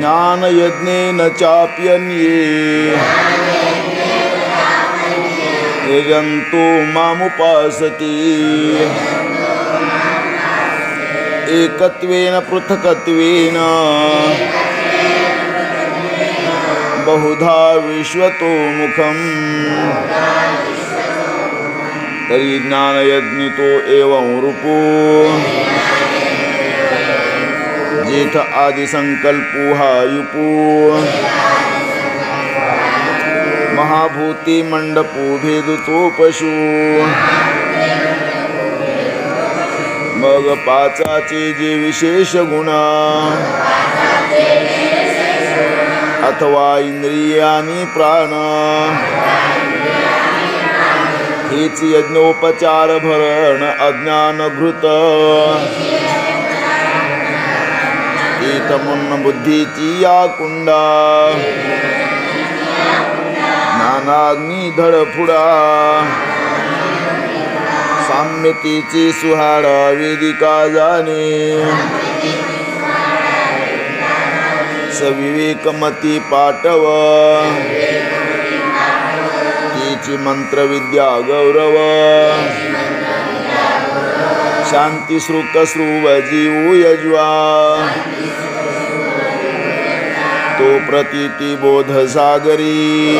ज्ञानयज्ञेन चाप्यन्ये यजन्तो मामुपासते एकत्वेन पृथक्त्वेन बहुधा विश्वतो मुखम् तरी ज्ञानयज्ञितो एवं रूपो जेठ आदि संकल्पो हायुपो महाभूती मंडपो भेदतो पशु मग पाचाचे जे विशेष गुणा अथवा इंद्रियानी प्राण हेच यज्ञोपचार भरण अज्ञानघृत एकमुन्न बुद्धीची या कुंडा ज्ञानाग्नी धडफुडा साम्यतेची सुहाडा वेदिका जाणे सविवेकमती पाटव तीची मंत्रविद्या गौरव शांती श्रुक श्रुव जीवू यज्वा तो प्रतीती बोध सागरी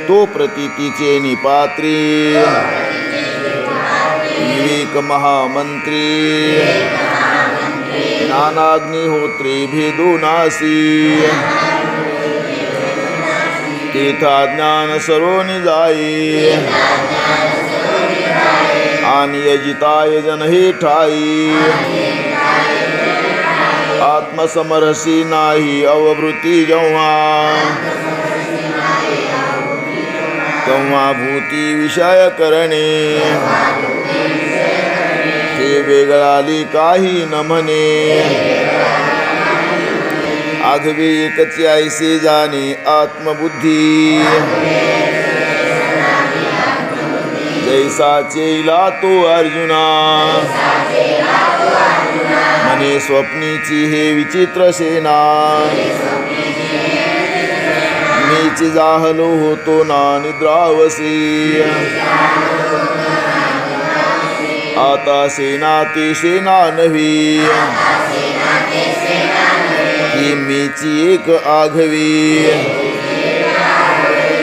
तो प्रतीतीचे निपात्री विवेक महामंत्री ज्ञानाग्निहोत्री भेदोनासी तेथा ज्ञान सरोनी जाई आणि यजिताय जन हे ठाई आत्मसमरसी नाही अवभृती जेव्हा तेव्हा भूती विषय करणे हे वेगळाली काही न म्हणे आघवे एकची ऐसे जाणे आत्मबुद्धी जैसा चेला तो अर्जुना मने स्वप्नीची हे विचित्र सेना मीच जाहलो होतो ना निद्रावसी आता सेना ती सेना नव्ही ही मीची एक आघवी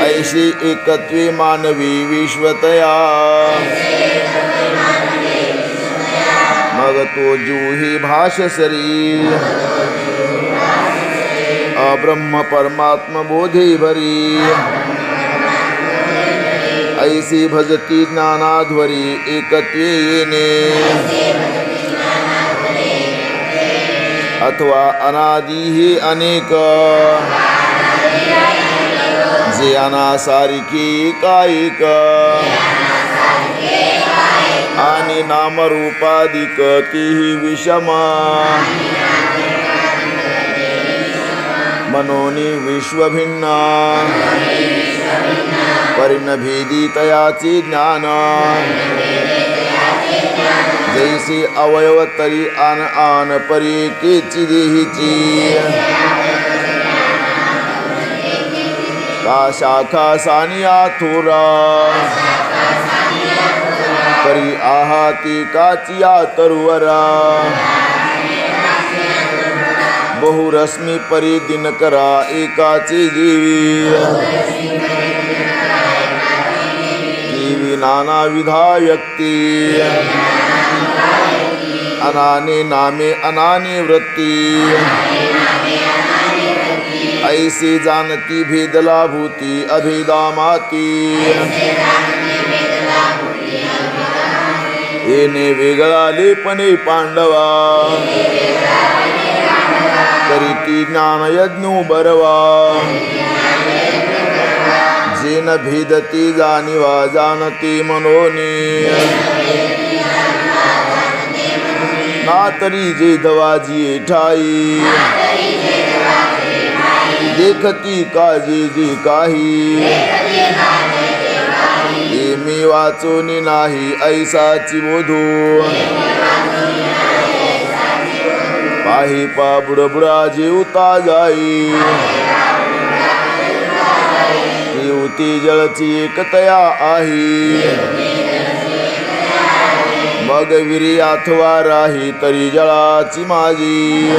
ऐशी एकत्वे मानवी विश्वतया मग तो जूही भाषसरी अब्रह्म परमात्म बोधे भरी ऐसी भजती ज्ञानाध्वरी एकत्वे येणे अथवा अनादि हे अनेक जे अनासारिके एकाएक आणि नामरूपादिक तीही विषम मनोनी विश्वभिन्न परिणभेदी तयाचे ज्ञान जैसे अवयव तरी आन आन परेकेची देहीची का शाखा सानिया थोरा परी आहाती काचिया तरुवरा बहुरश्मी परी दिनकरा एकाची जीवी जीवी नाना विधायक्ती अनाने नामे अनाने वृत्ती ऐसी जानती भेदला भूती अभेदा माती येणे वेगळा लेपणे पांडवा तरी ती ज्ञानयज्ञो बरवा जेन भेदती जाणीवा जानती मनोनी ना तरी जे दवाजी ठाई देखती काजी जी काही मी वाचोनी नाही ऐसाची बोधू आहे पा बुडबुडा जेवता जाई ती जळची एकतया आहे मग विरी अथवा राही तरी जळाची माझी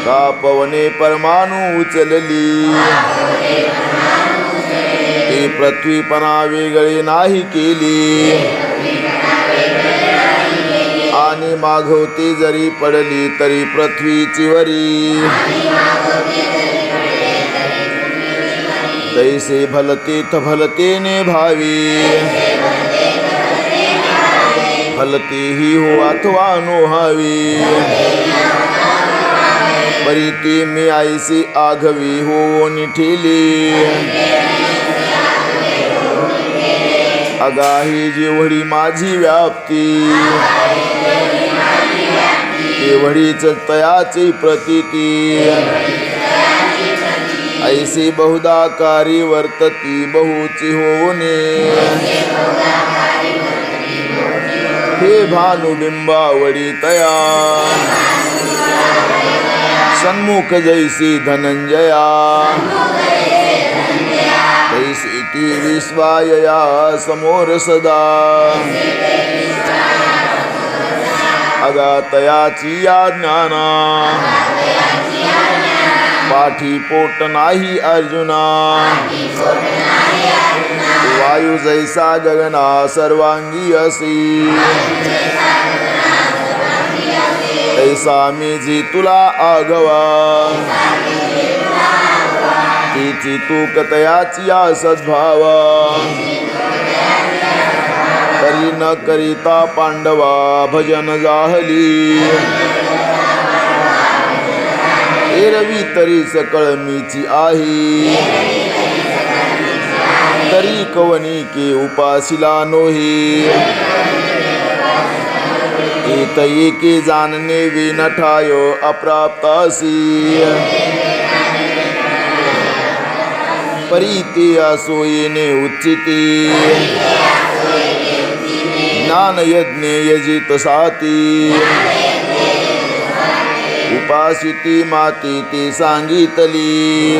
का पवने परमाणू उचलली ती पृथ्वीपणा वेगळी नाही केली आणि मागवती जरी पडली तरी पृथ्वीची वरी तैसे भलते भलतेने भावी भलते ही हो अथवा नो हवी परिती मी आईसी आघवी हो निठिली अगाही जेवढी माझी व्याप्ती तेवढीच तयाची प्रतीती ऐसी बहुदाकारी वर्तती बहुची होणे हे भानुबिंबावडी तया सन्मुख जैसी धनंजया तैसी ती विश्वायया समोर सदा अगातयाची या ज्ञाना पाठी पोट नाही अर्जुना वायू जैसा गगना सर्वांगी असी तैसा मी जी तुला आगवा तिची तू कतयाची या सद्भावा करी न करिता पांडवा भजन जाहली एरवी तरी सकळ मीची आहे तरी कवनी के उपासिला नोही एत एके जाणणे विनठाय अप्राप्तासी परीते असो येणे उच्चिती ज्ञान यज्ञे यजित साती उपासिती माती ती सांगितली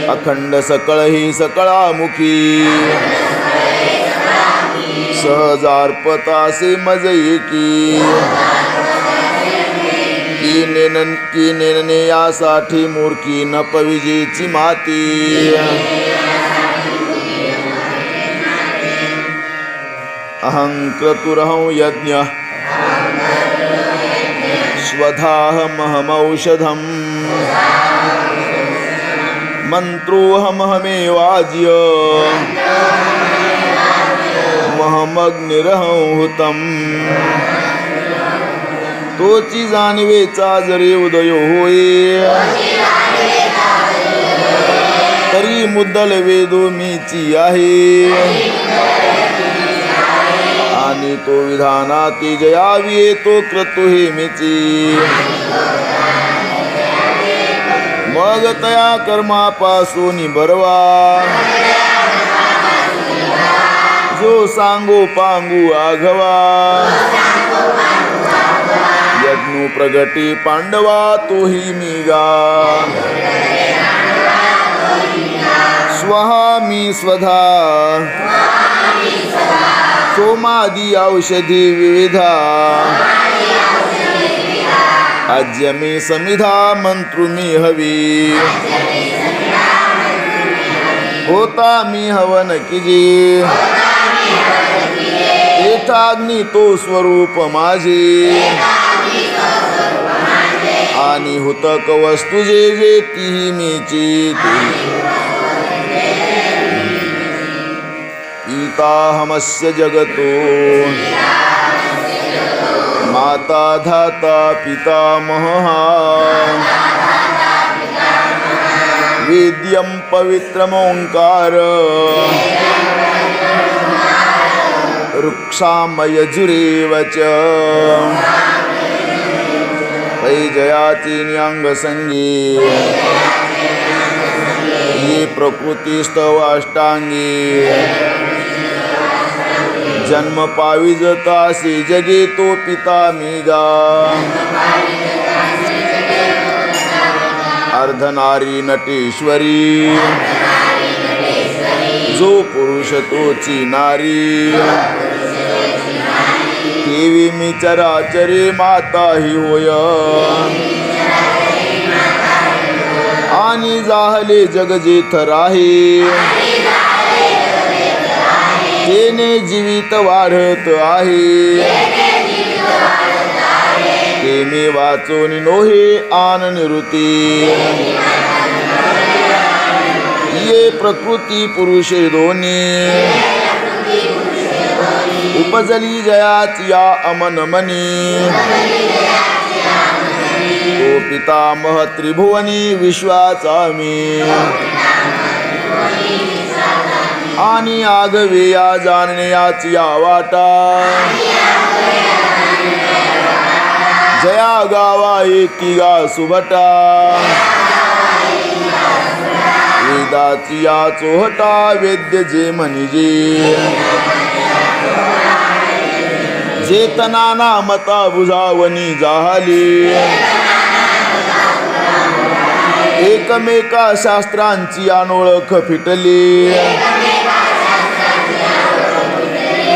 अखंड सकळ ही सकळामुखी सहजार्पतासे मज एकी की नेनने यासाठी मूर्खी न पविजेची माती अहं क्रतुरहं यज्ञ स्वधाहमहमौषधम् मन्त्रोऽहमहमेवाज्य महमग्निरहं हुतम् तोची जाणवेचा जरी उदय होय तरी मुद्दल वेदो मीची आहे आणि तो विधानाती जयावी तो क्रतु हे मीची मग तया कर्मापासून बरवा जो सांगो पांगू आघवा यज्ञ प्रगटी पांडवा तोही मीगा स्वहा मी स्वधा सोमादी औषधी विविधा आज्य मी समिधा मंत्रु मी हवी होता मी हवन किजे एठाग्नी तो स्वरूप माझे आणि हुतक वस्तू जे जे ती मीची पिताहमस्य जगतो माता धाता पितामहः वेद्यं पवित्रमोंकार रुक्षामयजुरेव च जयाची न्यांगसंगी ये प्रकृतिस्तव अष्टांगी जन्म पाविजतासी जगे तो पिता मी गा अर्धनारी नटेश्वरी जो पुरुष तोची नारी देवी मी चराचरे माता ही होय आणि जाहले जग जेथ राही तेने जीवित वाढत आहे ते मी वाचून नोहे आन निवृत्ती ये प्रकृती पुरुषे दोन्ही उपजली जयाच या अमन मनी तो पितामह त्रिभुवनी विश्वाचा मी आणि आगवे या जाणण्याची या वाटा जया गावा येती गा सुभटा वेदाची या चोहटा वेद्य जे म्हणजे चेतना नामता बुजावनी जाहली एकमेका शास्त्रांची अनोळख फिटली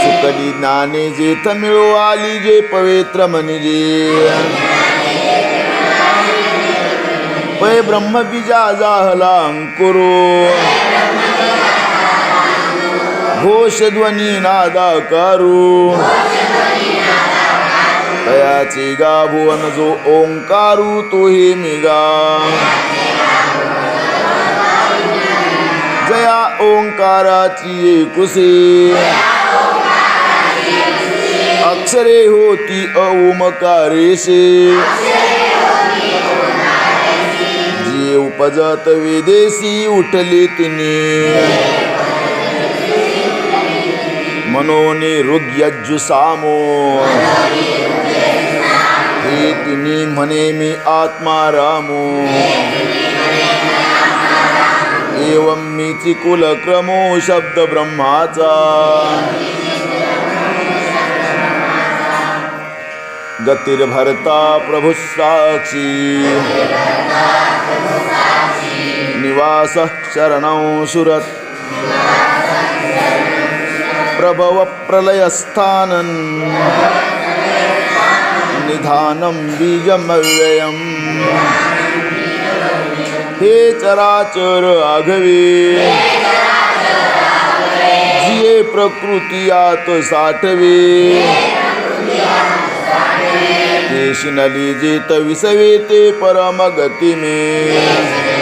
चुकली ज्ञाने जेथ मिळो आली जे पवित्र म्हणजे पै ब्रह्मबीजा जाहला अंकुरो घोषध्वनी नादाकारू तयाची गा भुवन जो ओंकारू तो हे मिगा जया ओंकाराची एकुसे अक्षरे होती ओमकारेशे जी उपजत विदेशी उठली तिने मनोने ऋग्यज्जु सामो हे तिनी म्हणे मी आत्मा रामो एवं मीची कुलक्रमो शब्द ब्रह्माचा गतिर्भरता प्रभु साक्षी निवास शरणं सुरत प्रभव प्रलयस्थानं निधानं बीजमव्ययम् हे चराचर आघवे जिये प्रकृती आत साठवे ते शिनली जेत विसवे ते परम गती में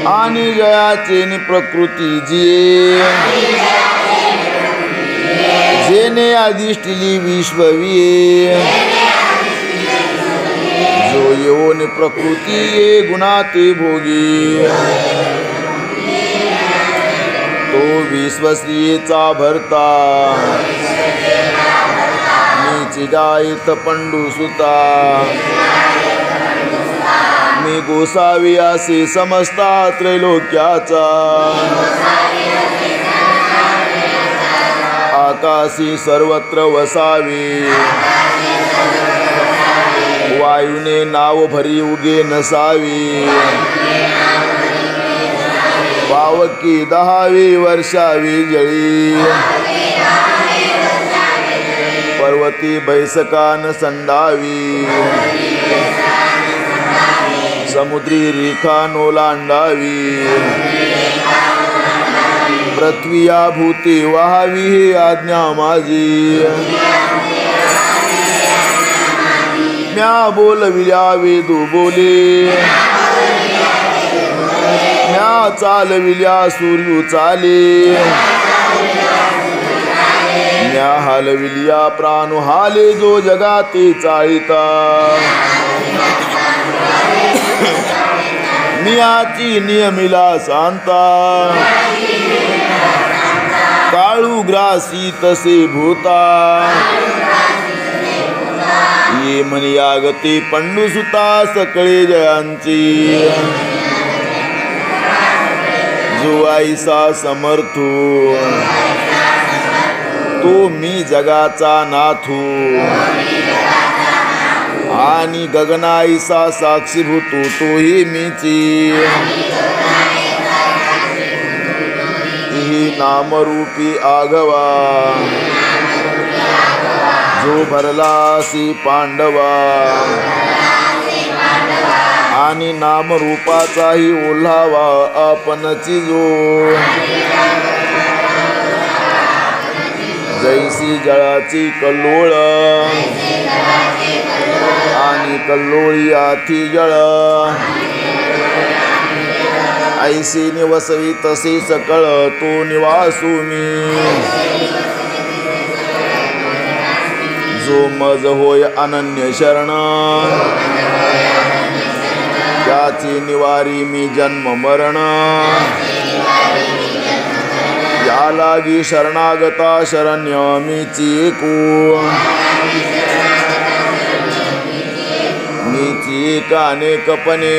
आणि जयाचे नि प्रकृती जिये जेने अधिष्ठिली विश्वविये जो येऊन प्रकृती ये गुणाते भोगी तो विश्वश्रियेचा भरता मीची गायत पंडू सुता मी गोसावी असे समजता त्रैलोक्याचा आकाशी सर्वत्र वसावी वायुने नाव भरी उगे नसावी पावकी 10वी वर्षावी जळी पर्वती बैसकान संडावी समुद्री रेखा नोलांडावी पृथ्वीया भूती वाहावी ही आज्ञा माझी म्या बोलविल्या वेदू बोले म्या चालविल्या सूर्यू चाले म्या हालविल्या प्राणू हाले जो जगाते चाळिता मियाची नियमिला सांता काळू ग्रासी तसे भूता ये म्हणी आगते पंडुसुता सकळे जयांची जो आईसा समर्थू जगाचा नाथू आणि गगनाईसा साक्षीभूतू तोही मीची ही नामरूपी आघवा जो भरलासी पांडवा आणि नामरूपाचाही ओलावा आपणची जो जैसी जळाची कल्लोळ आणि कल्लोळी आथी जळ ऐसी निवसवी तसे सकळ तो निवासू मी जो मज होय अनन्य शरण त्याची निवारी मी जन्म मरण या लागी शरणागता शरण्य मीची एकू मीची एक अनेकपणे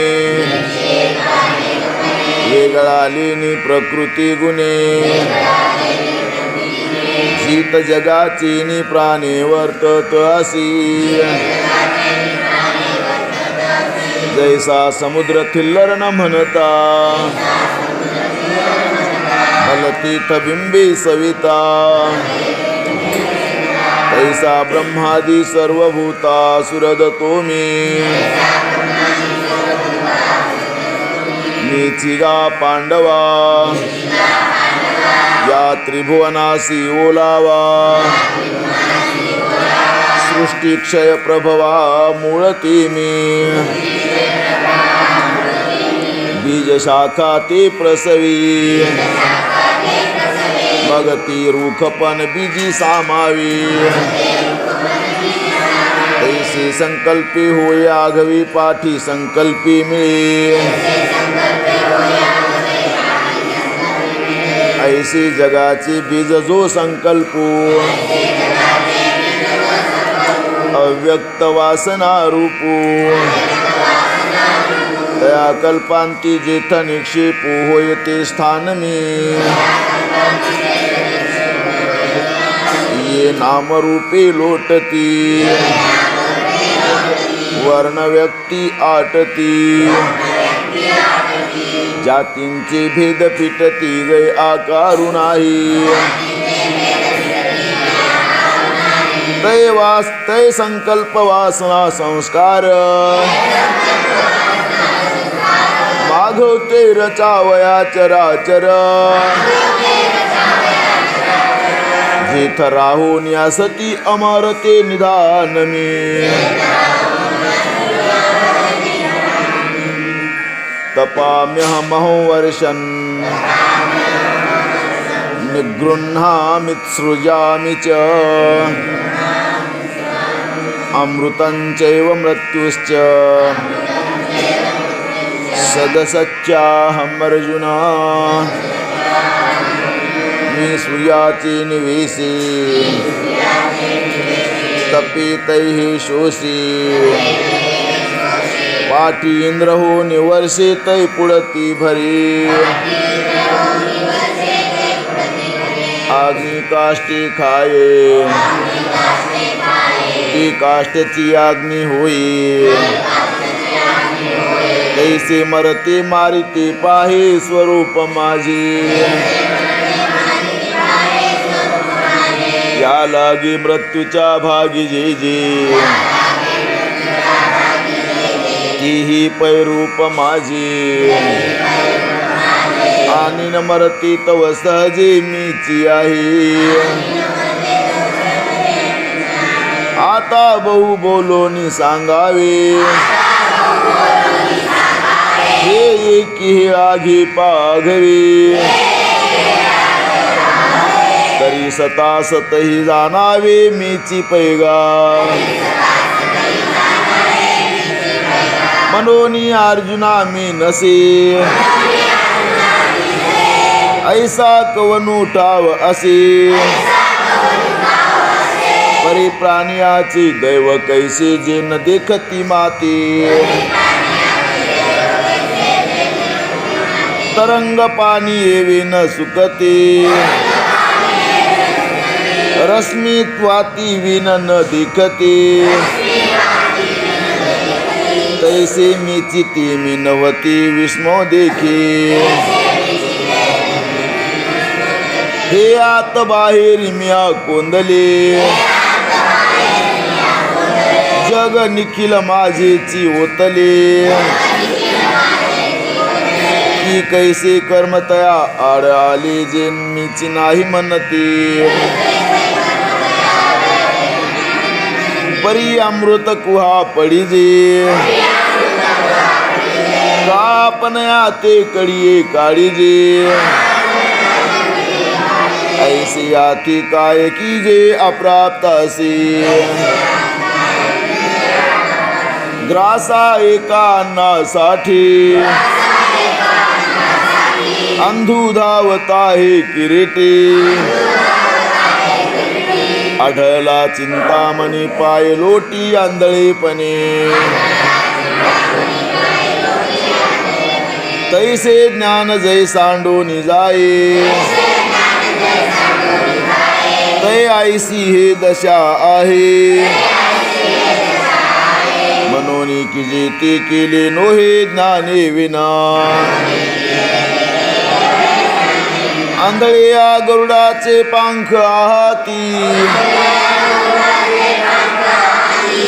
वेगळा लेनी प्रकृती गुणे जीत जगाची नि प्राणे वर्तत असी जैसा समुद्र थिल्लर न म्हणता हलतीथ बिंबी सविता तैसा ब्रह्मादी सर्वभूता सुरदतो मीची गा पांडवा या त्रिभुवनासी ओलावा सृष्टी क्षय प्रभवा मूळती मी बीज शाखा ते प्रसवी मग ती रूखपण बीजी सामावी तैसी संकल्पी होय आघवी पाठी संकल्पी मिळे ऐसी जगाची बीज जो संकल्पू अव्यक्त वासना रूपू त्या कल्पांती जेथ निक्षेपू होय ते स्थान मी ये नामरूपे लोटती वर्ण व्यक्ती आटती जातींचे भेद पिटती गै आकारू नाही तै संकल्प वासना संस्कार मागवते रचावया चराचर जेथ राहून यासती अमरते निधान मी तपाम्यहमहो वर्षन् निगृह्णामित्सृजामि च अमृतं चैव मृत्युश्च सदसच्चाहम् अर्जुन मी सूर्याची निवेशी तपितैः शोषी पाठी इंद्र हो निवर्षे तै पुढती भरी अग्नि काष्टी खाये ती काष्टची अग्नी होई तैसे मरते मारिते पाहे स्वरूप माझे या लागी मृत्यूच्या भागी जे जे तीही पैरूप माझी आणि न मरती तव सहजे मीची आहे आता बहु बोलोनी सांगावे हे एकी हे आघी पाघवे तरी सतासतही जाणावे मीची पैगा मनोनी अर्जुना मी नसे ऐसा कवनु ठाव असे परी प्राणियाची दैव कैसे जे न देखती माती तरंग पाणी येवे न सुकते रश्मित्वाती विन न दिखते तैसे मी चिती मी नवती विस्मो देखी हे आत बाहेर म्या कोंदले जग निखिल माझेची ओतले की कैसे कर्मतया आड आले जे मीची नाही म्हणते परी अमृत कुहा पडिजे कापनया ते कडिये काढिजे ऐसी आती काय कीजे अप्राप्त असे ग्रासा एका अन्नासाठी अंधू धावत आहे किरीटी आढळला चिंतामणी पाय लोटी आंधळेपणे तैसे ज्ञान जय सांडोनी जाये तै आईसी हे दशा आहे मनोनी की जे ते केले नोहे ज्ञाने विना आंधळ्या गरुडाचे पंख आहाती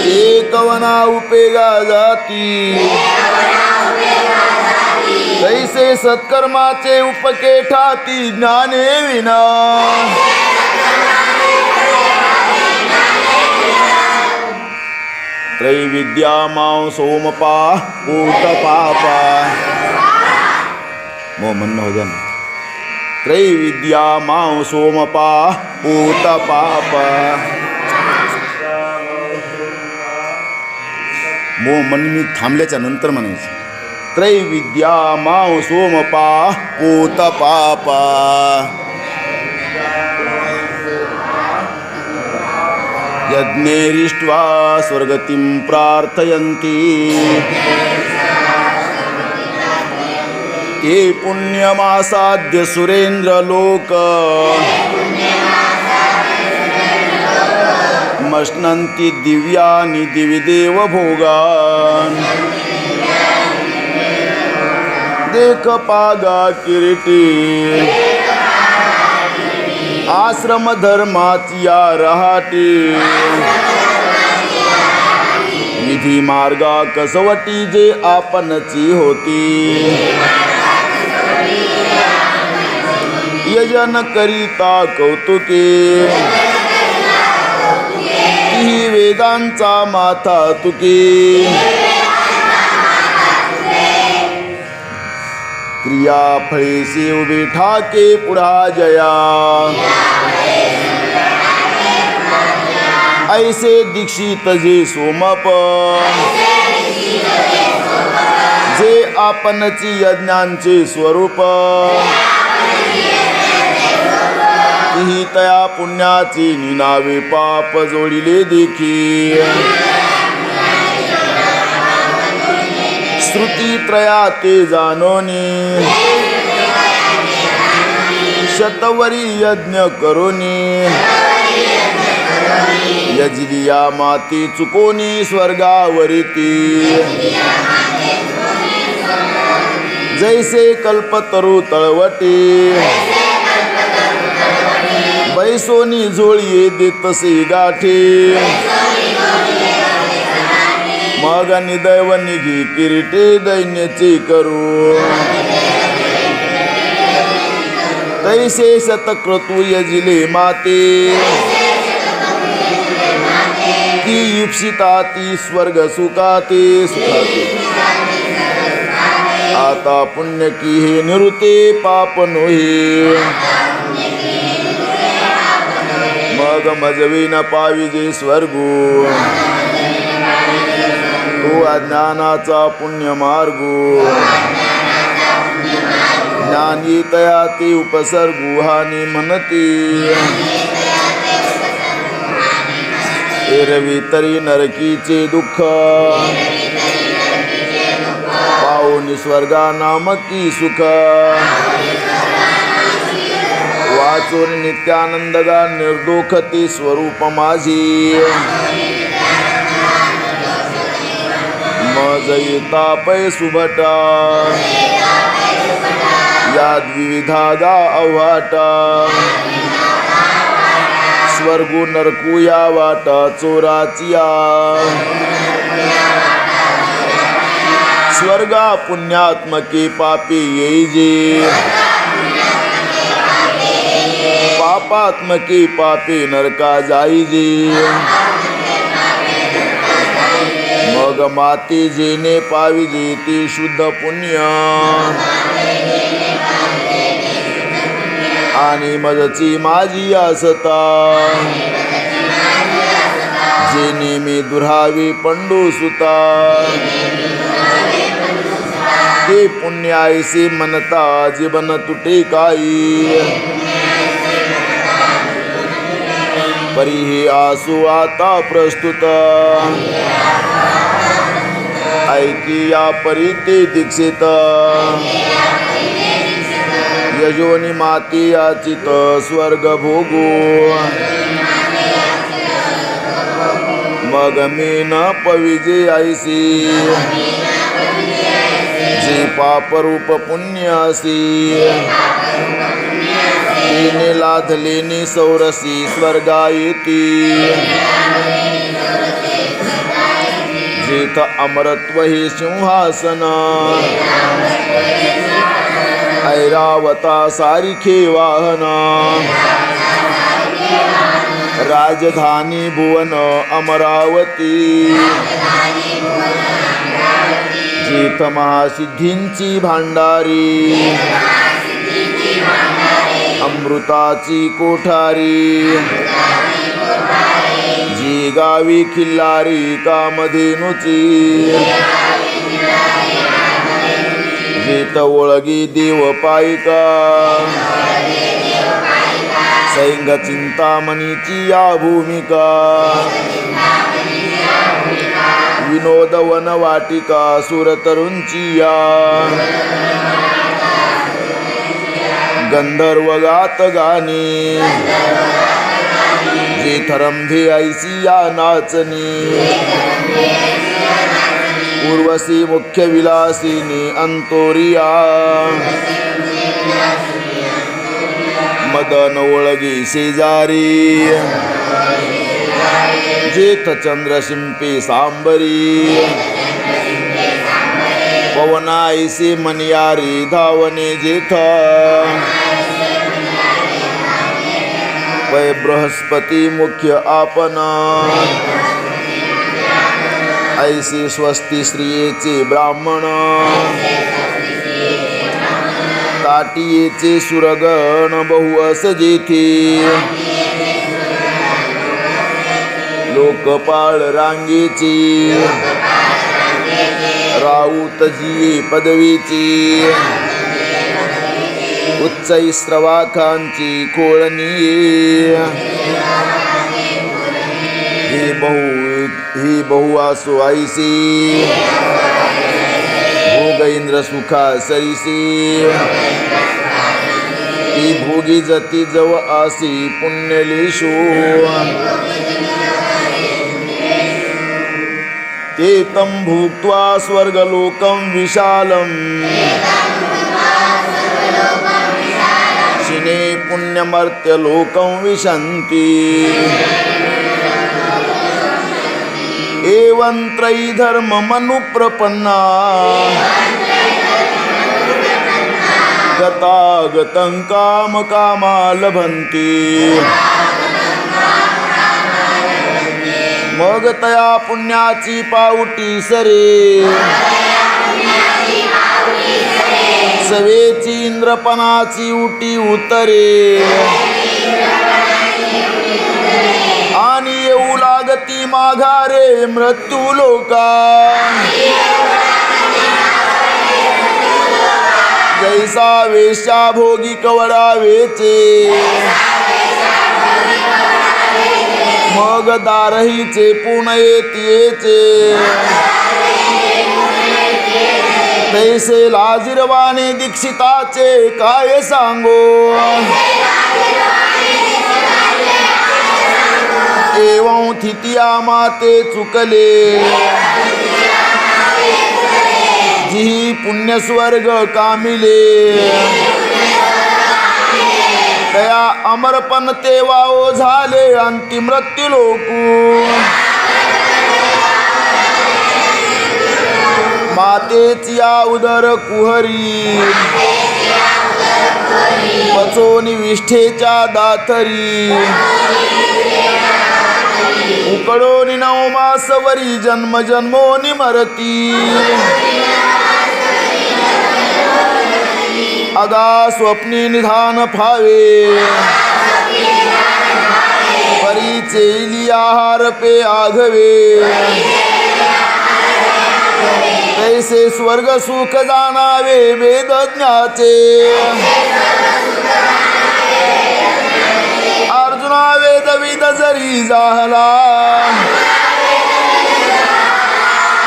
ते कवना उपेगा जाती तैसे सत्कर्माचे उपके ठाती ज्ञाने विना त्रैविद्या मां सोमपा पूत पापा मो म्हणणं हो जाना त्रैविद्या मां सोमपा पूत पापा मो मन मी थांबल्याच्या नंतर म्हणायचं त्रैविद्या मां सोमपा पूत पापा यज्ञेरिष्ट्वा स्वर्गतिं प्रार्थयन्ति ते पुण्यमासाद्य सुरेन्द्रलोक मश्नन्ति दिव्यानि दिवि देव भोगान् देख पागा किरीटी आश्रम धर्माची या रहाटी विधी मार्गा कसवटी जे आपणची होती यजन करिता कौतुके ही वेदांचा माथा तुके क्रिया फळेसी उभे ठाके पुढा जया ऐसे दीक्षित जे सोमप जे आपणची यज्ञांचे स्वरूप ही तया पुण्याची निनावे पाप जोडिले देखी श्रुती त्रया ते जानोनी शतवरी यज्ञ करोनी यजलिया माती चुकोनी स्वर्गावरिती जैसे कल्पतरू तळवटी बैसोनी झोळीये देतसे गाठी मग निदैव निघी किरीटे दैन्याचे करू तैसे शतक्रतू यजिले माते की युप्सिता ती स्वर्ग सुखाते सुखाते आता पुण्य की हे निरुते पाप नोहे मग मजवी न पाविजे स्वर्गू तो अज्ञानाचा पुण्य मार्गो ज्ञानी तया ते उपसर्गू हानी म्हणती एरवी तरी नरकीचे दुःख पाहून स्वर्गा नामकी सुख वाचून नित्यानंदगा निर्दोखती स्वरूप माझी मजयिता पै सुभटा याद विविधागा अव्हाटा स्वर्गु नरकू या वाटा चोराचिया स्वर्गा पुण्यात्मके पापी येईजे पापात्मके पापी नरका जाईजे मग माती जेने पाविजे ती शुद्ध पुण्य आणि मजची माझी आसता जेने मी दुरावी पंडू सुता ते पुण्यायसे मनता जीवन तुटे काई परी हे आसू आता प्रस्तुत ऐकी या परी ते दीक्षित यजोनी माती याचित स्वर्ग भोगू मग मी न पविजे ऐसी जे पाप रूप पुण्यासी तिने लाधलेनी सौरसी स्वर्गा येती जेथ अमरत्व हे सिंहासन ऐरावता सारिखे वाहन राजधानी भुवन अमरावती जेथ महासिद्धींची भांडारी अमृताची कोठारी जी गावी खिल्लारी कामधेनुची जेथ ओळगी देव पायिका सैंग चिंतामणीची या भूमिका विनोद वनवाटिका सुरतरुंची या गंधर्व गात गाणी जेथ रंभे ऐसी या नाचनी उर्वशी मुख्य विलासिनी अंतोरिया मदन ओळगी शेजारी जेथ चंद्र शिंपे सांबरी पवनाईसे मनियारी धावने जेथ वै बृहस्पती मुख्य आपण ऐसे स्वस्ती स्त्रियेचे ब्राह्मण ताटियेचे सुरगण बहु अस जेथे लोकपाळ रांगेची राऊतजी पदवीची उच्च स्रवाखांची खोळणी ही बहु आसो ऐसी भोग इंद्र सुखा सैसी ती भोगी जती जव आसी पुण्यलेशो ते तं भुक्त्वा स्वर्गलोकं विशालम् शिने पुण्यमर्त्यलोकं विशन्ति एवं त्रयीधर्ममनुप्रपन्ना गतागतं कामकामा लभन्ति मग तया पुण्याची पाऊटी सरे सवेची इंद्रपणाची उटी उतरे आणि येऊ लागती माघारे मृत्यू लोका जैसा वेश्या भोगी कवडावेचे मग दारहीचे पुणे येतीचे तैसे लाजिरवाने दीक्षिताचे काय सांगो एवं थितिया माते चुकले जी पुण्य स्वर्ग कामिले तया अमरपण तेवाओ झाले अंतिम मृत्यू लोकू मातेची उदर कुहरी पचोनी विष्ठेच्या दातरी उकडोनी 9 मासवरी जन्म जन्मोनी मरती अगा स्वप्नी निधान फावे परिचेली आहार पे आघवे तैसे स्वर्ग सुख जाणावे वेदज्ञाचे अर्जुना वेदविद जरी जाहला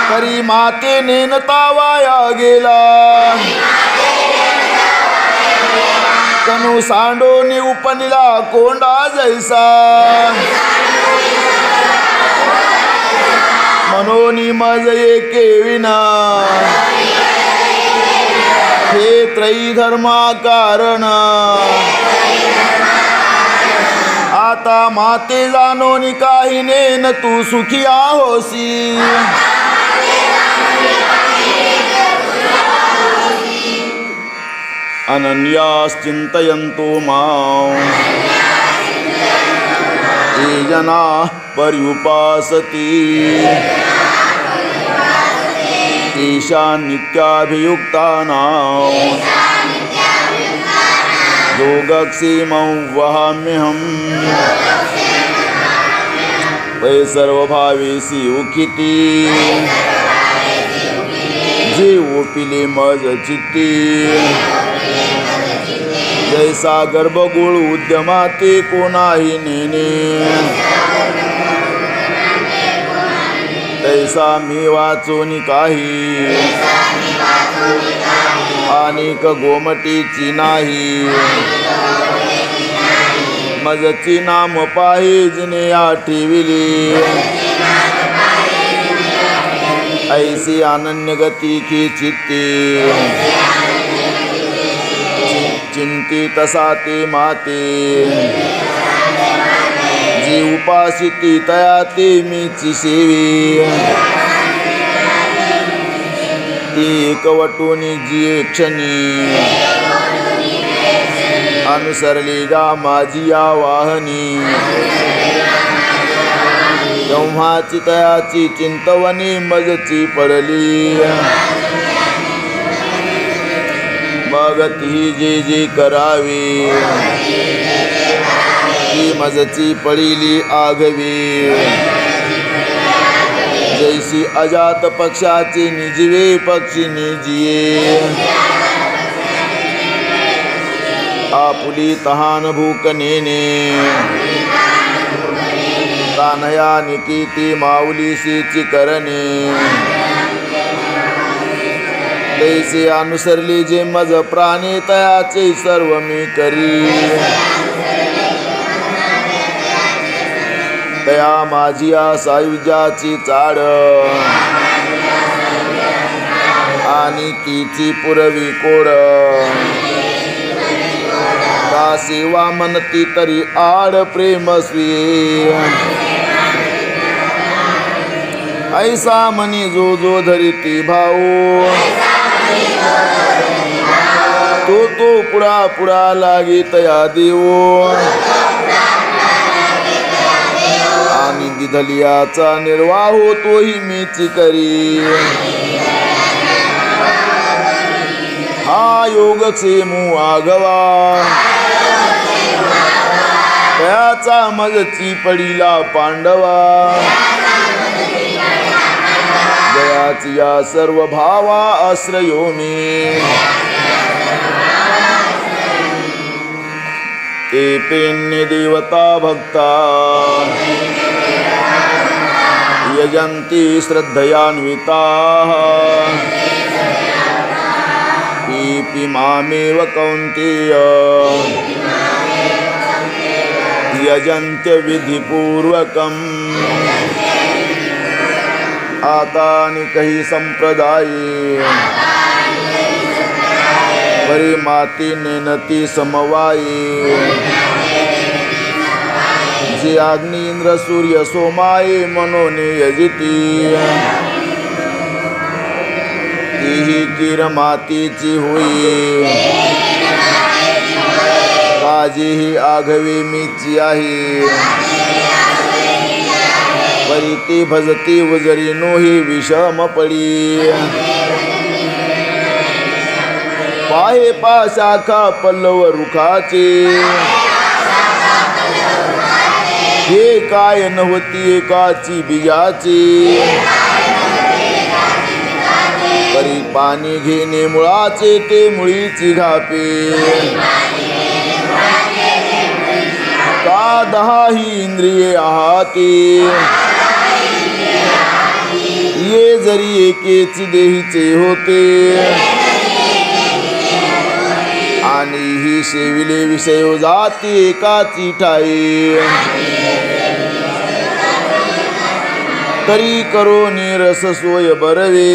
तरी माते नेनता वाया गेला तनु सांडोनी उपनिला कोंडा जैसा मनोनी मज एके विना हे त्रयी धर्मा कारण आता माते जाणोनी काही नेन तू सुखी होसी अनन्याश्चिंतयन्तो मां ये जना पर्युपासति तेषां नित्याभियुक्तानां योगक्षेमं वहाम्यहम् वै सर्वभावेषु उखिति जे ओपिले मज चित्ती जैसा गर्भगुळ उद्यमाते कोणाही नेने तैसा मी वाचोनी काही अनेक गोमटीची नाही मजची नाम पाहे जिने आठविली ऐसी अनन्य गती की चित्ती चिंतित साते माते जी उपासिती तया ते मीची सेवी ती एकवटोनी जी क्षणी अनुसरली गा माझी या वाहनी तेव्हाची तयाची चिंतवनी मजची पडली मग ती जे जे करावी ती मजची पडिली आघवी जैसी अजात पक्षाचे निजवे पक्षी निजिये आपुली तहान भूक नेने कान्हया निकिती माऊलीशीची करणे तैसे अनुसरली जे मज प्राणे तयाचे सर्व मी करी तया माझिया सायुज्याची चाड आणि तिची पुरवी कोड का सेवा म्हणती तरी आड प्रेमस्वी ऐसा मनी जो जो धरिती भाऊ तो पुढा पुढा लागी तया देऊ आणि दिधलियाचा निर्वाह तोही मीची करी हा योगक्षेमू आघवा त्याचा मजची पडिला पांडवा जयाची या सर्व भावा आश्रयो मी ते पेन्य देवता भक्ता यजन्ति श्रद्धयान्विताः पीपी मामेव कौन्तेय यजन्त्य विधिपूर्वकम् आतानि कही संप्रदाये परिमाती नेनती समवाये जे अग्नि इंद्र सूर्य सोमाये मनोने यजिती तीही किरमातीची होई काजी ही आघवी मीची आहे परिती भजती उजरी नोही विषम पडी पाहे पा शाखा पल्लव रुखाचे हे काय नव्हती एकाची बीजाची परी पाणी घेणे मुळाचे ते मुळीची घापे का दहा ही इंद्रिये आहाती ये जरी एकेची देहीचे होते आणि ही सेविले विषय जाती एकाची ठाई तरी करो निरस सोय बरवे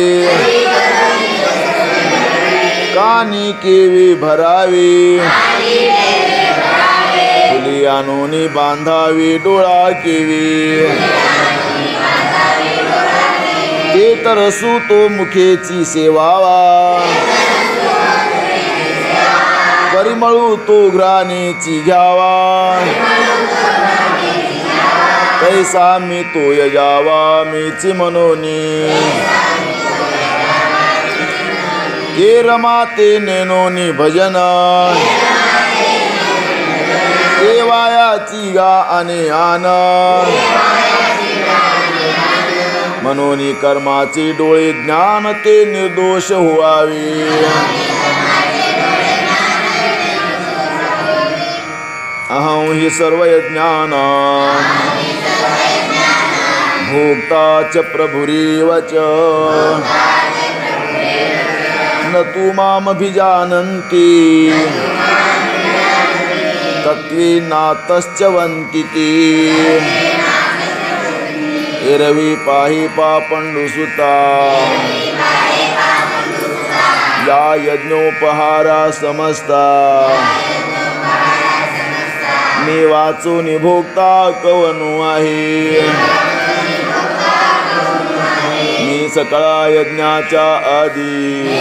कानी केवे भरावे फुली आणूनी बांधावे डोळा केवे ते तरसू तो मुखेची सेवावा परिमळू तो घ्राणेची घ्यावा कैसा मी तो यजावा मीची मनोनी के रमाते नेनोनी भजन देवायाची गा आणि आन मनोनी कर्माचे डोळे ज्ञान ते निर्दोष व्हावे अहं हि सर्व यज्ञान भोक्ता च प्रभुरेव च न तु मामभिजानन्ति तत्त्वेनातश्च वन्ति ते एरवी पाहि पापण्डुसुता या यज्ञोपहारा समस्ता मी वाचून भोगता कवनु आहे मी सकळा यज्ञाच्या आधी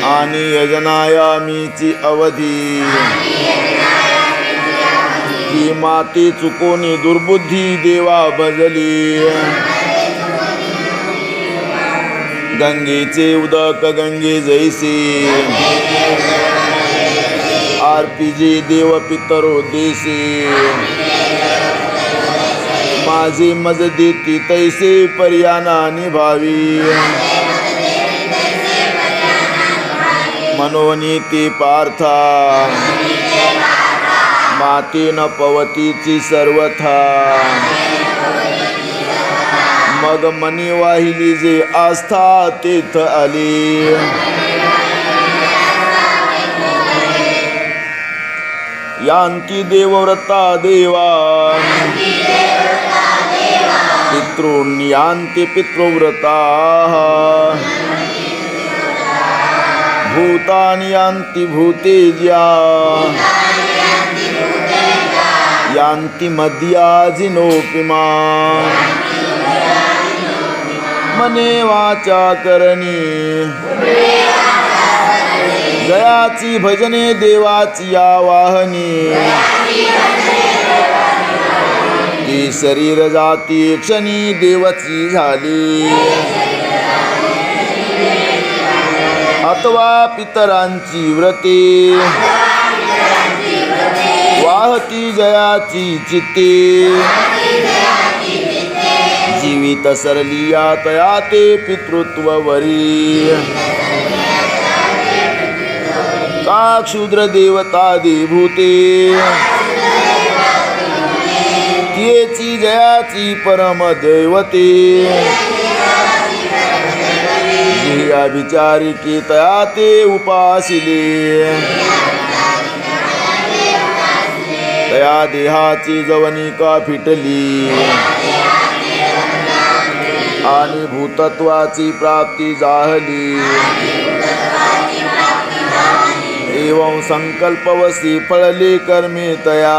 आणि यजनाया मीची अवधी की माती चुकोनी दुर्बुद्धी देवा भजली गंगेचे उदक गंगे जैसे आरपीजे देव पितरो देसे माझे मज देती तैसे पर्याना निभावी मनोनीती पार्था माती न पवतीची सर्वथा मग मनी वाहिली जे आस्था तेथ आली यांती देवव्रता देवा पितॄन् यान्ति पितृव्रता भूतानि यान्ति भूतेज्या यान्ति मद्याजिनोऽपि मां मने वाचा करणी जयाची भजने देवाची आवाहनी ती शरीर जाती क्षणी देवाची झाली अथवा पितरांची व्रते वाहती जयाची चित्ते जीवित सरलिया तया ते पितृत्ववरी का क्षुद्र देवता देभूते तियेची जयाची परम दैवते जिया विचारी की तया ते उपासिले तया देहाची जवनिका फिटली आणि भूतत्वाची प्राप्ती जाहली एवं संकल्पवसी फळली कर्मे तया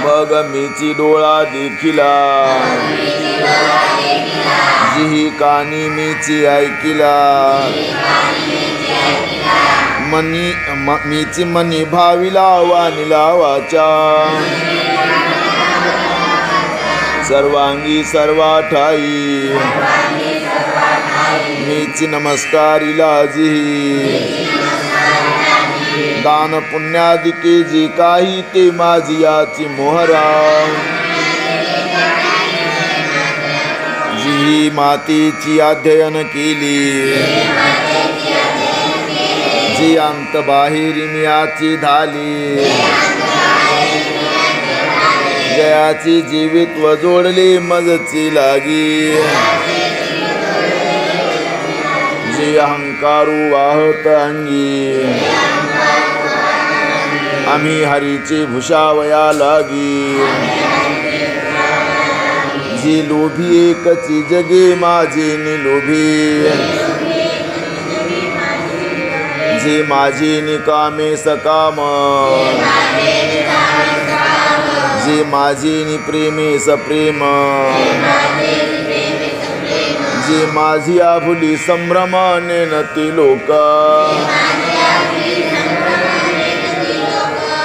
मग मीची डोळा देखिला जिही कानी मीची ऐकिला मीची मनी भाविला वानिला वाचा सर्वांगी सर्वा ठाई मीची नमस्कारिला जिही दान पुण्यादिके जे काही ते माझी याची मोहरा जी मातेची अध्ययन केली जी अंत बाहेरी मियाची धाली जयाची जीवित्व जोडले मजची लागी जी अहंकारू वाहत अंगी आम्ही हरीचे भूषावया लागी जी लोभी एकची जगे माझे निलोभी जे माझे निकामे सकाम जे माझे निप्रेमे सप्रेम जे माझी आभुली संभ्रम नेनती लोक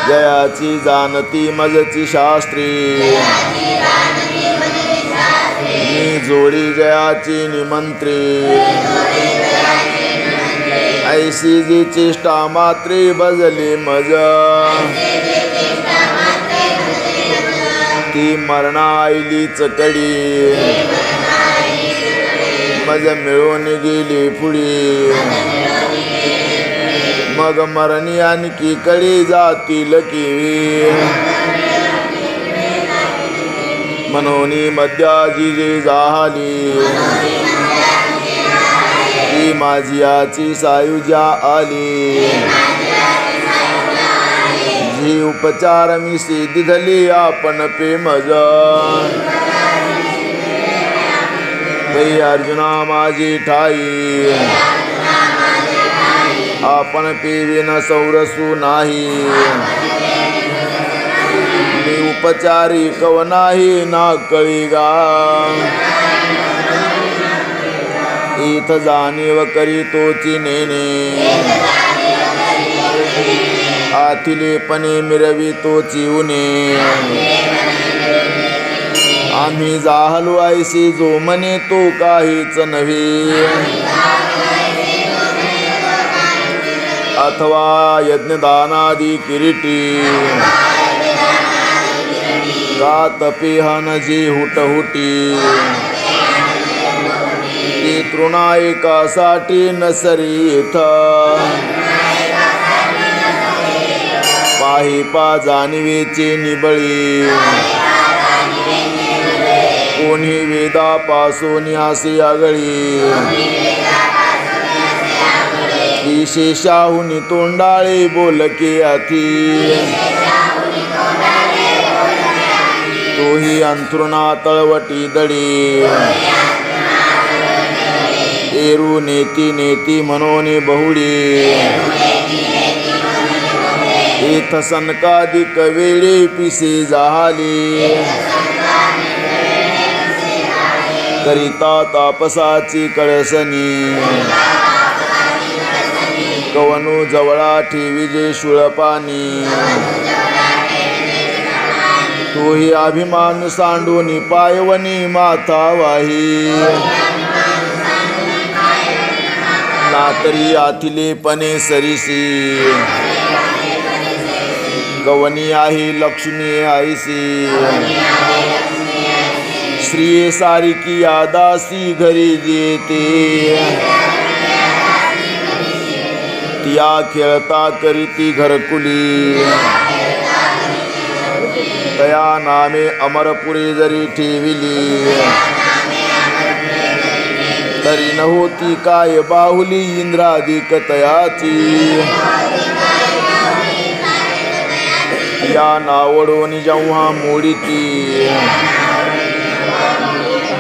जयाची जानती मजची शास्त्री मी जोडी जयाची निमंत्री ऐशी जी चेष्टा मात्रे भजले मज ती मरणा आईलीच कडी मज मिळून गेली पुढे मग मरणी आणखी कडे जातील किवी मनोनी मध्याजी जे जाहली ती माझी आची सायुज्या आली जी उपचार मी सिद्धी धली आपण पेमज पै अर्जुना माझी ठाई आपण पेविन सौरसू नाही मी उपचारी कव नाही ना कळीगा इथ जाणीव करीतोची नेने आथिलेपणे मिरवितोची उने आम्ही जाहलो ऐसी जो म्हणे तो काहीच नव्हे अथवा यज्ञदानादी किरीटी का तपेहन जी हुटहुटी ती तृणायकासाठी नसरीथ पाही पा जाणवेची निबळी कोणी वेदापासून असे आगळी विशेषाहुनी तोंडाळे बोलके अति तोही अंथरुणा तळवटी दडी एरू नेती नेती मनोने बहुडी एथ सनकादिक वेळे पिसे जाहाली करिता तापसाची कळसनी कवनु जवळा ठेवी जे शुळपानी तोही अभिमान सांडून पायवनी माथा वाही नातरी आथिलेपणे सरीसी कवनी आहे लक्ष्मी आईसी श्री सारिकी आदासी घरी जेते तिया खेळता करीती घरकुली तया नामे अमरपुरी जरी ठेविली तरी नव्हती काय बाहुली इंद्रादिक तयाची या नावडोनी जेव्हा मोडीती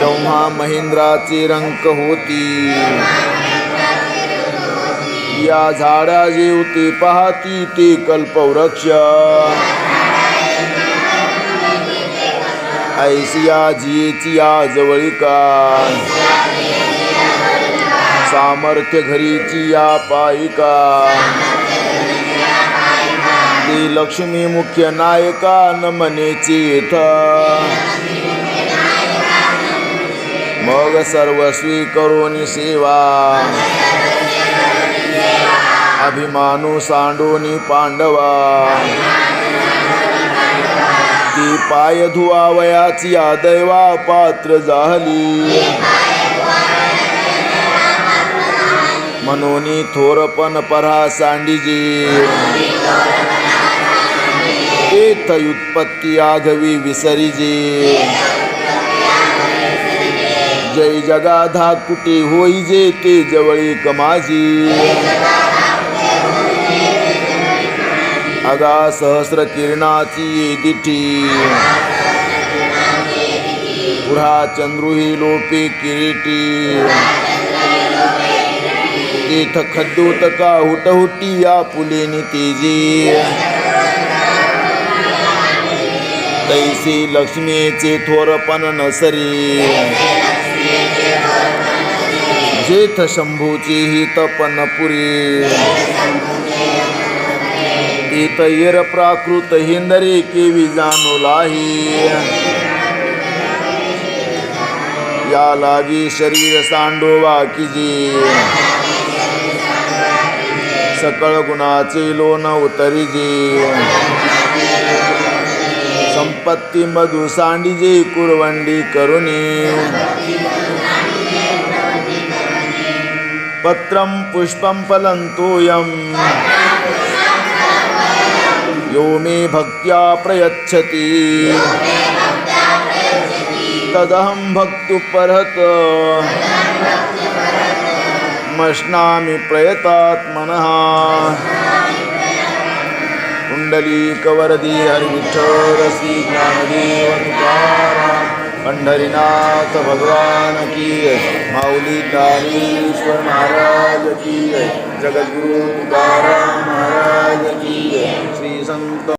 तेव्हा महेंद्राची रंक होती या झाडा जेवते पाहती ते कल्पवृक्ष ऐसिया जियेची या जवळिका सामर्थ्य घरीची या पायिका ती लक्ष्मी मुख्य नायका नमनेची इथ मग सर्वस्वी करोनी सेवा अभिमानू सांडोनी पांडवा ती पाय धुवावयाची या दैवा पात्र झाली मनोनी थोरपण परा सांडीजी तेथ उत्पत्ती आघवी विसरीजे जय जगाधा कुटी होईजे ते जवळी कमाजी अगा सहस्र किरणाची दिठी पुढा चंद्रुही लोपे किरीटी तेथ खद्दूत का हुटहुटी या पुलेनी तेजी तैसी लक्ष्मीचे थोरपण नसरी जेथ शंभूची ही तपनपुरी तेथ येर प्राकृत हिंदरे केवी जाणुलाही या लागी शरीर सांडोवा किजी सकळ गुणाचे लोन उतरिजे संपत्ती मधु सांडीजे कुरवंडी करुणी पत्रम पुष्पम फलं तोयम यो मे भक्त्या प्रयच्छति तदहं भक्तुपरत मश्नामि प्रयतात्मनः कुंडलीकवरदी हरिविठ्ठल श्री ज्ञानदेव तुकाराम पंढरीनाथ भगवान की माऊली ज्ञानेश्वर महाराज की जगद्गुरु तुकाराम महाराज की श्री संत